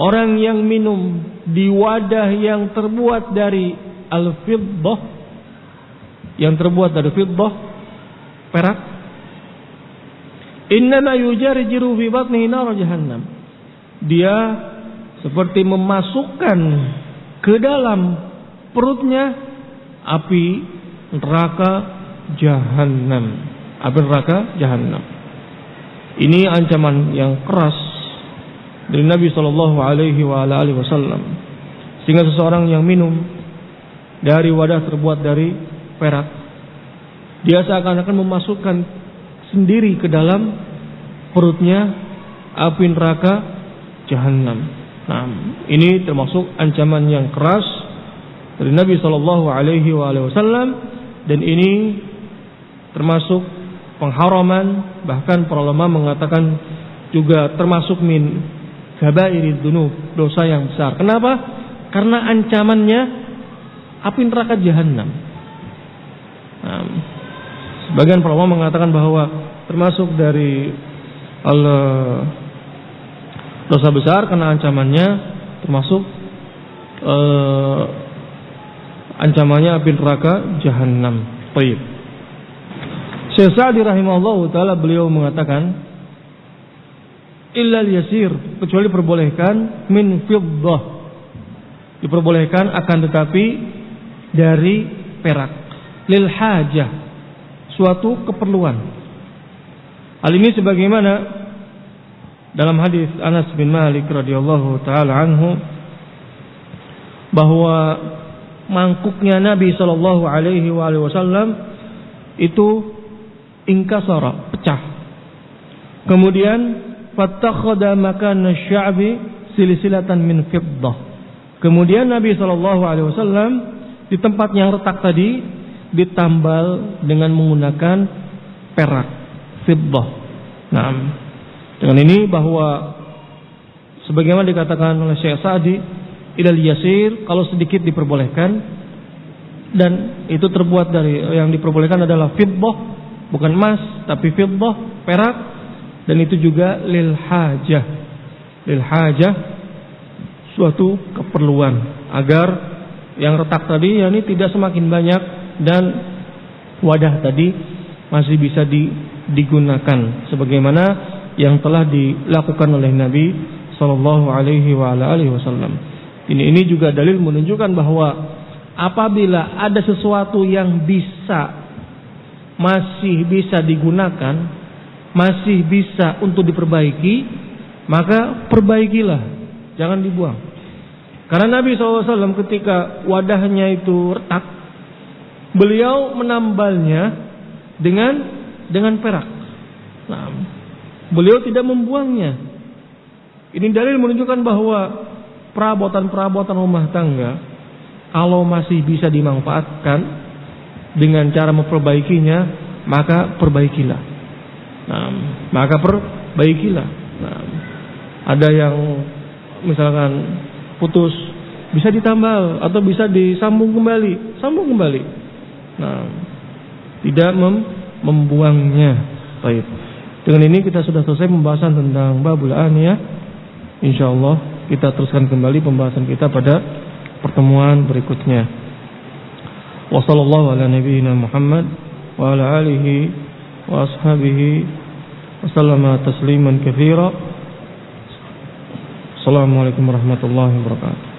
orang yang minum di wadah yang terbuat dari al-fiddah, yang terbuat dari fiddah, perak, innama yujarjiru fi batnihi nar jahannam, dia seperti memasukkan ke dalam perutnya api neraka jahanam. Api neraka jahanam. Ini ancaman yang keras dari Nabi sallallahu alaihi wasallam, sehingga seseorang yang minum dari wadah terbuat dari perak, dia seakan-akan memasukkan sendiri ke dalam perutnya api neraka jahanam. Nah, ini termasuk ancaman yang keras dari Nabi sallallahu alaihi wasallam, dan ini termasuk pengharaman, bahkan para ulama mengatakan juga termasuk min kabairid dzunub, dosa yang besar. Kenapa? Karena ancamannya api neraka jahanam. Nah, sebagian para ulama mengatakan bahwa termasuk dari dosa besar karena ancamannya termasuk ancamannya api neraka jahanam. Baik. Syekh Sa'di rahimahullahu taala beliau mengatakan illa yasir, kecuali diperbolehkan min fiddah, diperbolehkan akan tetapi dari perak, lil hajah, suatu keperluan. Hal ini sebagaimana dalam hadis Anas bin Malik radhiyallahu taala anhu, bahwa mangkuknya Nabi sallallahu alaihi wasallam itu inkasara, pecah. Kemudian fattakhadha makana sya'bi silsilatan min fiddah. Kemudian Nabi sallallahu alaihi wasallam di tempat yang retak tadi ditambal dengan menggunakan perak, fiddah. Nah, dengan ini bahwa sebagaimana dikatakan oleh Syekh Sa'di, ilal yasir, kalau sedikit diperbolehkan, dan itu terbuat dari, yang diperbolehkan adalah fiddah, bukan emas tapi fiddah, perak, dan itu juga lil hajah, lil hajah, suatu keperluan, agar yang retak tadi yakni tidak semakin banyak dan wadah tadi masih bisa digunakan sebagaimana yang telah dilakukan oleh Nabi sallallahu alaihi wasallam. Ini juga dalil menunjukkan bahwa apabila ada sesuatu yang masih bisa digunakan, masih bisa untuk diperbaiki, maka perbaikilah, jangan dibuang. Karena Nabi SAW ketika wadahnya itu retak, beliau menambalnya dengan perak. Nah, beliau tidak membuangnya. Ini dalil menunjukkan bahwa perabotan-perabotan rumah tangga kalau masih bisa dimanfaatkan dengan cara memperbaikinya, maka perbaikilah. Nah, maka perbaikilah. Nah, ada yang misalkan putus, bisa ditambal atau bisa disambung kembali, sambung kembali. Nah, tidak membuangnya. Baik. Dengan ini kita sudah selesai pembahasan tentang babul aniyah. Insyaallah kita teruskan kembali pembahasan kita pada pertemuan berikutnya. Wa sallallahu ala nabiyyina Muhammad wa ala alihi wa ashabihi wa sallama tasliman katsira. Assalamualaikum warahmatullahi wabarakatuh.